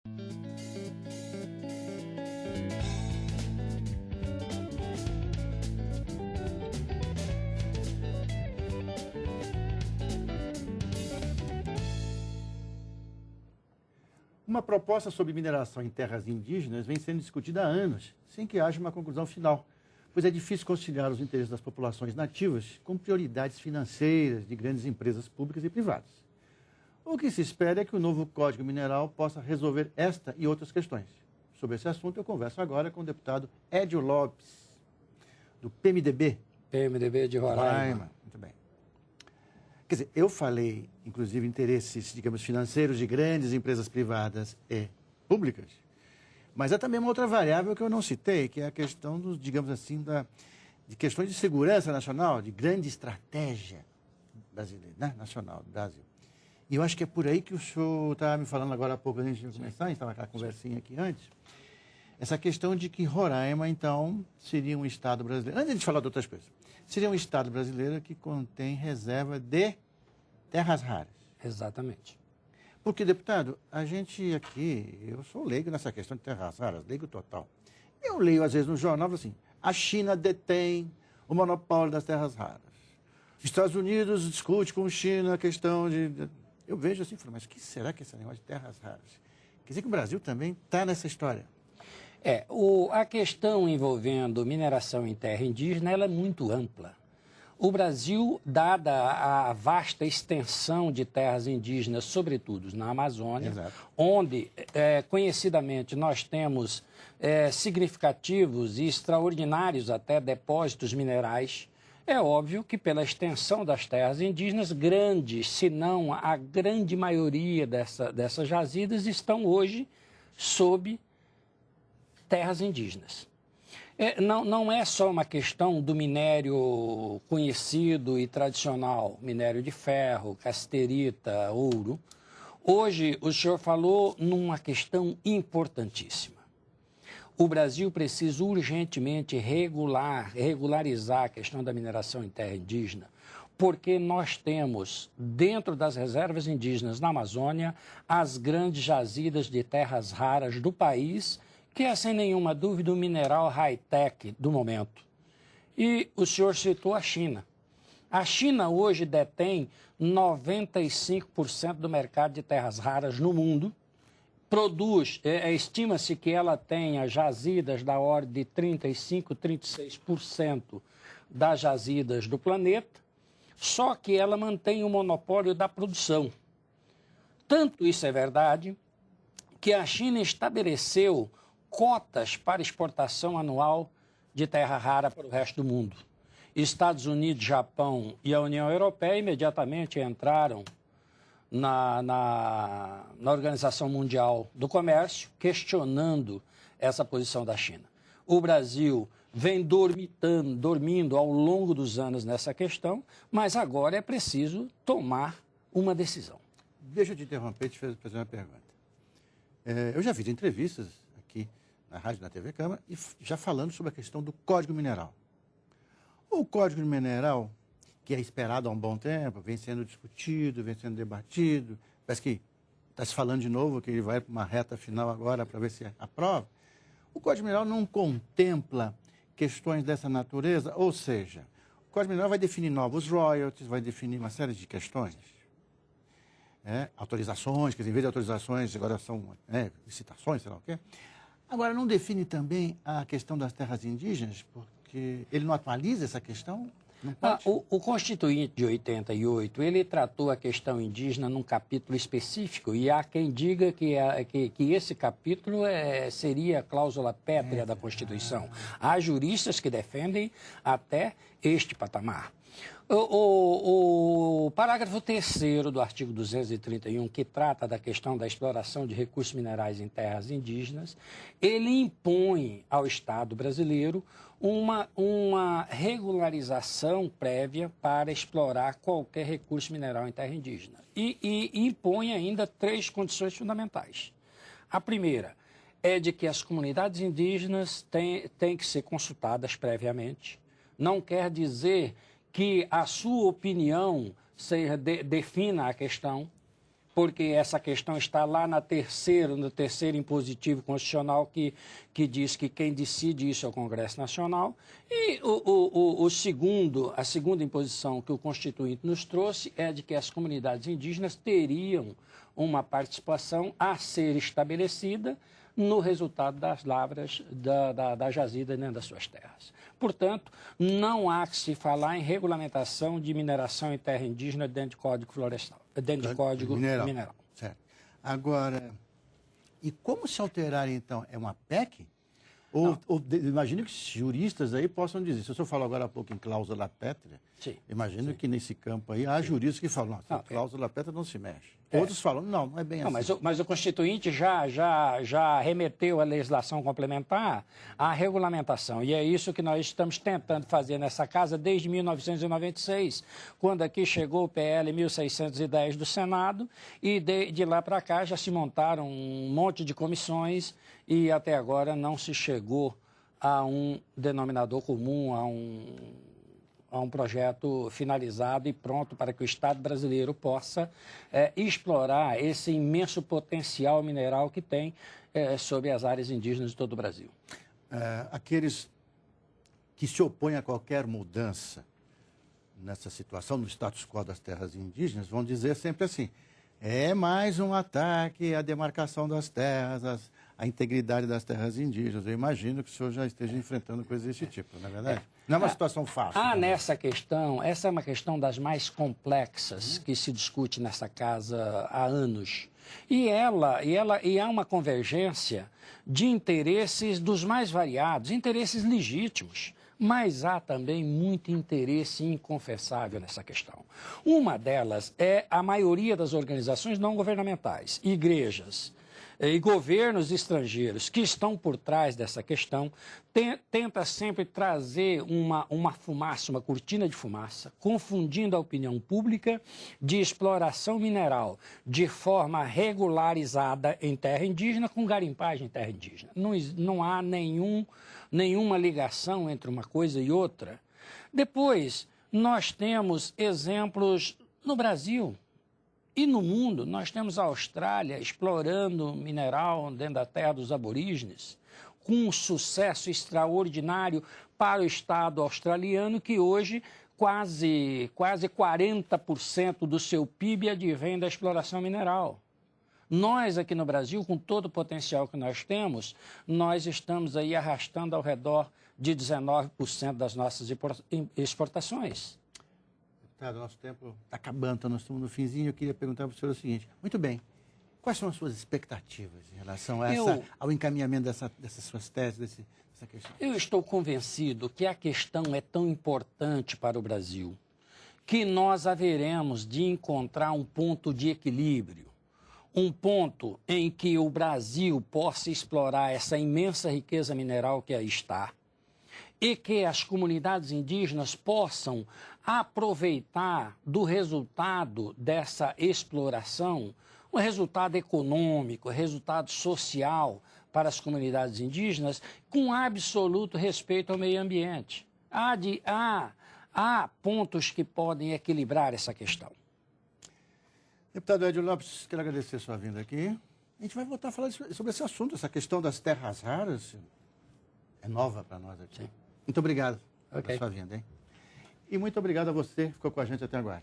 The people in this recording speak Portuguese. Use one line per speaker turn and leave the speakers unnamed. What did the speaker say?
Uma proposta sobre mineração em terras indígenas vem sendo discutida há anos, sem que haja uma conclusão final, pois é difícil conciliar os interesses das populações nativas com prioridades financeiras de grandes empresas públicas e privadas. O que se espera é que o novo Código Mineral possa resolver esta e outras questões. Sobre esse assunto, eu converso agora com o deputado Edio Lopes, do PMDB.
PMDB de Roraima.
Muito bem. Quer dizer, eu falei, inclusive, interesses, digamos, financeiros de grandes empresas privadas e públicas, mas há também uma outra variável que eu não citei, que é a questão dos, digamos assim, de questões de segurança nacional, de grande estratégia brasileira, né? Nacional do Brasil. E eu acho que é por aí que o senhor estava me falando agora há pouco, antes de começar, a gente estava com a conversinha aqui antes, essa questão de que Roraima, então, seria um estado brasileiro. Antes de falar de outras coisas, seria um estado brasileiro que contém reserva de terras raras.
Exatamente.
Porque, deputado, a gente aqui, eu sou leigo nessa questão de terras raras, leigo total. Eu leio, às vezes, no jornal, assim, a China detém o monopólio das terras raras. Estados Unidos discute com a China a questão de... Eu vejo assim, mas o que será que é esse negócio de terras raras? Quer dizer que o Brasil também está nessa história.
A questão envolvendo mineração em terra indígena ela é muito ampla. O Brasil, dada a vasta extensão de terras indígenas, sobretudo na Amazônia,
Exato.
onde, conhecidamente, nós temos significativos e extraordinários até depósitos minerais, é óbvio que pela extensão das terras indígenas, grandes, se não a grande maioria dessas jazidas, estão hoje sob terras indígenas. Não é só uma questão do minério conhecido e tradicional, minério de ferro, casterita, ouro. Hoje, o senhor falou numa questão importantíssima. O Brasil precisa urgentemente regularizar a questão da mineração em terra indígena, porque nós temos, dentro das reservas indígenas na Amazônia, as grandes jazidas de terras raras do país, que é, sem nenhuma dúvida, o mineral high-tech do momento. E o senhor citou a China. A China hoje detém 95% do mercado de terras raras no mundo, estima-se que ela tenha jazidas da ordem de 35%, 36% das jazidas do planeta, só que ela mantém o monopólio da produção. Tanto isso é verdade que a China estabeleceu cotas para exportação anual de terra rara para o resto do mundo. Estados Unidos, Japão e a União Europeia imediatamente entraram na Organização Mundial do Comércio, questionando essa posição da China. O Brasil vem dormindo ao longo dos anos nessa questão, mas agora é preciso tomar uma decisão.
Deixa eu te interromper e te fazer uma pergunta. Eu já vi entrevistas aqui na rádio, na TV Câmara, e já falando sobre a questão do Código Mineral. O Código Mineral, que é esperado há um bom tempo, vem sendo discutido, vem sendo debatido, parece que está se falando de novo que ele vai para uma reta final agora para ver se aprova. O Código Mineral não contempla questões dessa natureza, ou seja, o Código Mineral vai definir novos royalties, vai definir uma série de questões. Autorizações, que em vez de autorizações agora são licitações, sei lá o quê. Agora, não define também a questão das terras indígenas, porque ele não atualiza essa questão? Não pode?
O Constituinte de 88, ele tratou a questão indígena num capítulo específico, e há quem diga que esse capítulo seria a cláusula pétrea da Constituição. Há juristas que defendem até este patamar. O parágrafo 3º do artigo 231, que trata da questão da exploração de recursos minerais em terras indígenas, ele impõe ao Estado brasileiro uma regularização prévia para explorar qualquer recurso mineral em terra indígena. E impõe ainda 3 condições fundamentais. A primeira é de que as comunidades indígenas têm que ser consultadas previamente. Não quer dizer que a sua opinião defina a questão, porque essa questão está lá no terceiro impositivo constitucional que diz que quem decide isso é o Congresso Nacional. E a segunda imposição que o Constituinte nos trouxe é de que as comunidades indígenas teriam uma participação a ser estabelecida no resultado das lavras da jazida dentro das suas terras. Portanto, não há que se falar em regulamentação de mineração em terra indígena dentro de Código Florestal, dentro de Código Mineral.
Certo. Agora, e como se alterar, então? É uma PEC? Imagino que juristas aí possam dizer, se o senhor falou agora há pouco em cláusula pétrea, imagino que nesse campo aí há juristas que falam, não, cláusula pétrea não se mexe. Outros falam, não é bem assim.
Mas o Constituinte já remeteu à legislação complementar à regulamentação. E é isso que nós estamos tentando fazer nessa casa desde 1996, quando aqui chegou o PL 1610 do Senado, e de lá para cá já se montaram um monte de comissões e até agora não se chegou a um denominador comum, a um projeto finalizado e pronto para que o Estado brasileiro possa explorar esse imenso potencial mineral que tem sobre as áreas indígenas de todo o Brasil.
Aqueles que se opõem a qualquer mudança nessa situação, no status quo das terras indígenas, vão dizer sempre assim, é mais um ataque à demarcação das terras, a integridade das terras indígenas. Eu imagino que o senhor já esteja enfrentando coisas desse tipo, não é verdade? Não é uma situação fácil.
Nessa questão, essa é uma questão das mais complexas que se discute nessa casa há anos. E há uma convergência de interesses dos mais variados, interesses legítimos. Mas há também muito interesse inconfessável nessa questão. Uma delas é a maioria das organizações não governamentais, igrejas e governos estrangeiros que estão por trás dessa questão, tenta sempre trazer uma fumaça, uma cortina de fumaça, confundindo a opinião pública de exploração mineral de forma regularizada em terra indígena com garimpagem em terra indígena. Não há nenhuma ligação entre uma coisa e outra. Depois, nós temos exemplos no Brasil. E no mundo, nós temos a Austrália explorando mineral dentro da terra dos aborígenes, com um sucesso extraordinário para o Estado australiano, que hoje quase 40% do seu PIB advém da exploração mineral. Nós aqui no Brasil, com todo o potencial que nós temos, nós estamos aí arrastando ao redor de 19% das nossas exportações.
Nosso tempo está acabando, nós estamos no finzinho. Eu queria perguntar para o senhor o seguinte. Muito bem, quais são as suas expectativas em relação ao encaminhamento dessas suas teses, dessa questão?
Eu estou convencido que a questão é tão importante para o Brasil que nós haveremos de encontrar um ponto de equilíbrio, um ponto em que o Brasil possa explorar essa imensa riqueza mineral que aí está, e que as comunidades indígenas possam aproveitar do resultado dessa exploração, um resultado econômico, resultado social para as comunidades indígenas, com absoluto respeito ao meio ambiente. Há pontos que podem equilibrar essa questão.
Deputado Edio Lopes, quero agradecer a sua vinda aqui. A gente vai voltar a falar sobre esse assunto, essa questão das terras raras. É nova para nós aqui. Sim. Muito obrigado pela sua vinda, hein? E muito obrigado a você que ficou com a gente até agora.